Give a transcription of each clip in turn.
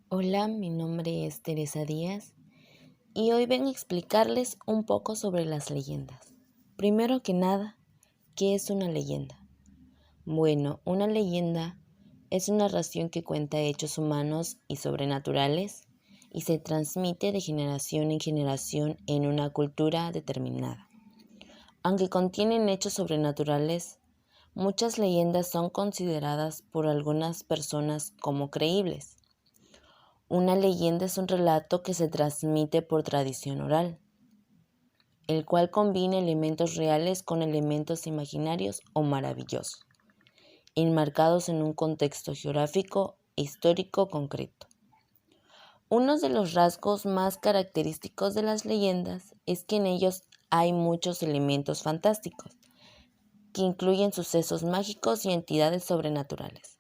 Hola, mi nombre es Teresa Díaz y hoy vengo a explicarles un poco sobre las leyendas. Primero que nada, ¿qué es una leyenda? Bueno, una leyenda es una narración que cuenta hechos humanos y sobrenaturales y se transmite de generación en generación en una cultura determinada. Aunque contienen hechos sobrenaturales, muchas leyendas son consideradas por algunas personas como creíbles. Una leyenda es un relato que se transmite por tradición oral, el cual combina elementos reales con elementos imaginarios o maravillosos, enmarcados en un contexto geográfico e histórico concreto. Uno de los rasgos más característicos de las leyendas es que en ellos hay muchos elementos fantásticos, que incluyen sucesos mágicos y entidades sobrenaturales.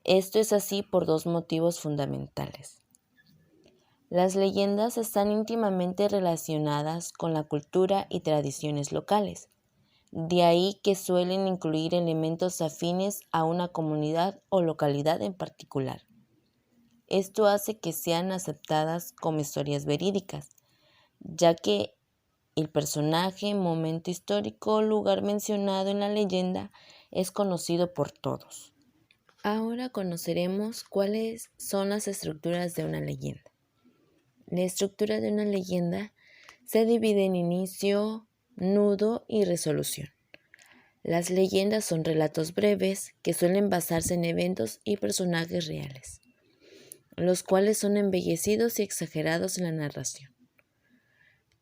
Esto es así por dos motivos fundamentales. Las leyendas están íntimamente relacionadas con la cultura y tradiciones locales, de ahí que suelen incluir elementos afines a una comunidad o localidad en particular. Esto hace que sean aceptadas como historias verídicas, ya que el personaje, momento histórico o lugar mencionado en la leyenda es conocido por todos. Ahora conoceremos cuáles son las estructuras de una leyenda. La estructura de una leyenda se divide en inicio, nudo y resolución. Las leyendas son relatos breves que suelen basarse en eventos y personajes reales, los cuales son embellecidos y exagerados en la narración.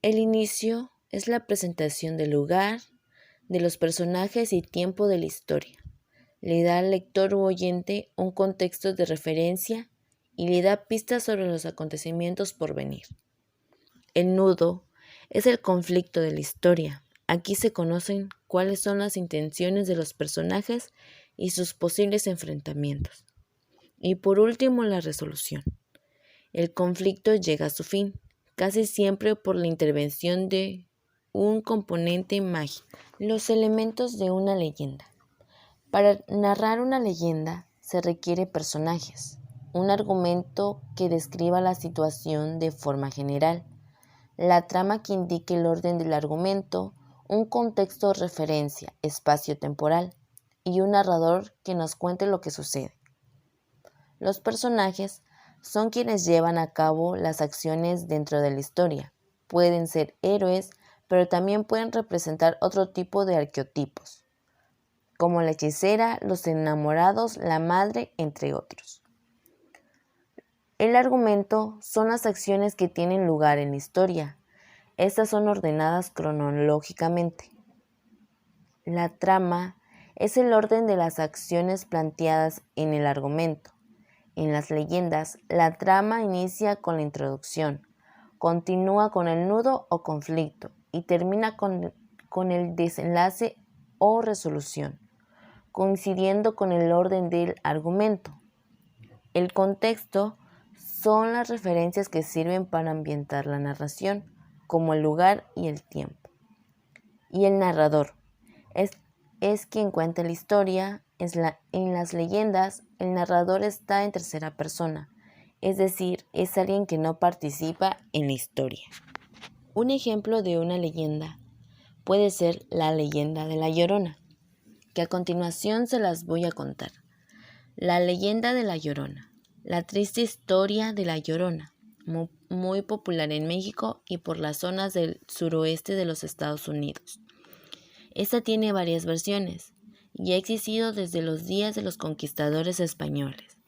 El inicio es la presentación del lugar, de los personajes y tiempo de la historia. Le da al lector u oyente un contexto de referencia y le da pistas sobre los acontecimientos por venir. El nudo es el conflicto de la historia. Aquí se conocen cuáles son las intenciones de los personajes y sus posibles enfrentamientos. Y por último, la resolución. El conflicto llega a su fin, casi siempre por la intervención de un componente mágico. Los elementos de una leyenda. Para narrar una leyenda se requiere personajes, un argumento que describa la situación de forma general, la trama que indique el orden del argumento, un contexto de referencia espacio-temporal y un narrador que nos cuente lo que sucede. Los personajes son quienes llevan a cabo las acciones dentro de la historia. Pueden ser héroes, pero también pueden representar otro tipo de arqueotipos, como la hechicera, los enamorados, la madre, entre otros. El argumento son las acciones que tienen lugar en la historia. Estas son ordenadas cronológicamente. La trama es el orden de las acciones planteadas en el argumento. En las leyendas, la trama inicia con la introducción, continúa con el nudo o conflicto y termina con el desenlace o resolución, coincidiendo con el orden del argumento. El contexto son las referencias que sirven para ambientar la narración, como el lugar y el tiempo. Y el narrador es quien cuenta la historia. En las leyendas, el narrador está en tercera persona, es decir, es alguien que no participa en la historia. Un ejemplo de una leyenda puede ser la leyenda de La Llorona, que a continuación se las voy a contar. La leyenda de La Llorona. La triste historia de La Llorona, muy popular en México y por las zonas del suroeste de los Estados Unidos. Esta tiene varias versiones y ha existido desde los días de los conquistadores españoles.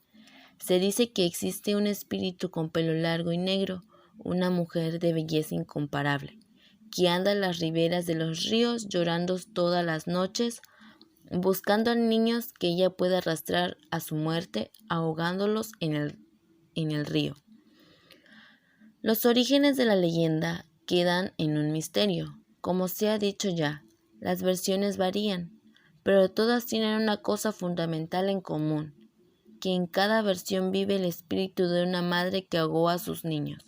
Se dice que existe un espíritu con pelo largo y negro, una mujer de belleza incomparable, que anda en las riberas de los ríos llorando todas las noches, buscando a niños que ella pueda arrastrar a su muerte, ahogándolos en el río. Los orígenes de la leyenda quedan en un misterio. Como se ha dicho ya, las versiones varían, pero todas tienen una cosa fundamental en común, que en cada versión vive el espíritu de una madre que ahogó a sus niños,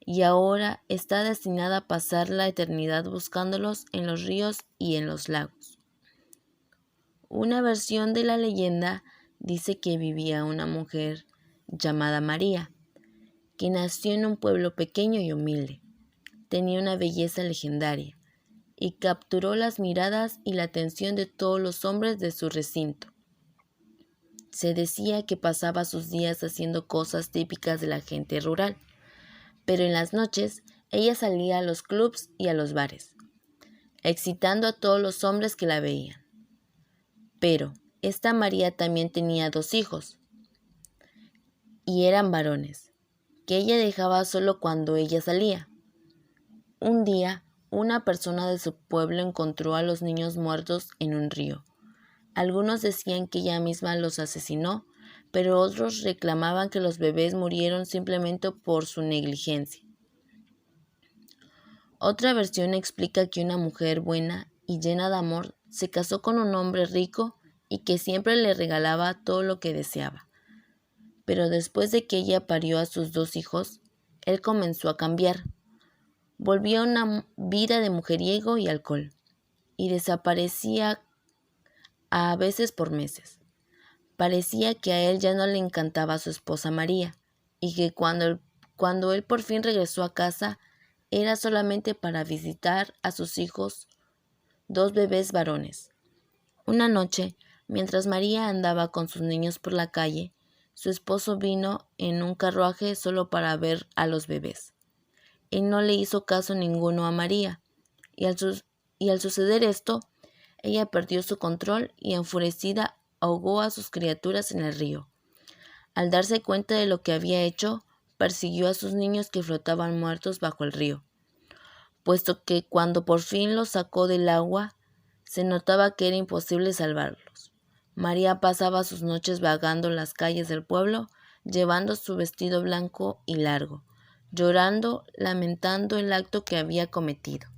y ahora está destinada a pasar la eternidad buscándolos en los ríos y en los lagos. Una versión de la leyenda dice que vivía una mujer llamada María, que nació en un pueblo pequeño y humilde. Tenía una belleza legendaria y capturó las miradas y la atención de todos los hombres de su recinto. Se decía que pasaba sus días haciendo cosas típicas de la gente rural, pero en las noches ella salía a los clubs y a los bares, excitando a todos los hombres que la veían. Pero esta María también tenía 2 hijos, y eran varones, que ella dejaba solo cuando ella salía. Un día, una persona de su pueblo encontró a los niños muertos en un río. Algunos decían que ella misma los asesinó, pero otros reclamaban que los bebés murieron simplemente por su negligencia. Otra versión explica que una mujer buena y llena de amor se casó con un hombre rico y que siempre le regalaba todo lo que deseaba. Pero después de que ella parió a sus 2 hijos, él comenzó a cambiar. Volvió a una vida de mujeriego y alcohol, y desaparecía a veces por meses. Parecía que a él ya no le encantaba su esposa María, y que cuando él por fin regresó a casa, era solamente para visitar a sus hijos, 2 bebés varones. Una noche, mientras María andaba con sus niños por la calle, su esposo vino en un carruaje solo para ver a los bebés. Él no le hizo caso ninguno a María, y al suceder esto, ella perdió su control y enfurecida ahogó a sus criaturas en el río. Al darse cuenta de lo que había hecho, persiguió a sus niños que flotaban muertos bajo el río, puesto que cuando por fin los sacó del agua, se notaba que era imposible salvarlos. María pasaba sus noches vagando las calles del pueblo, llevando su vestido blanco y largo, llorando, lamentando el acto que había cometido.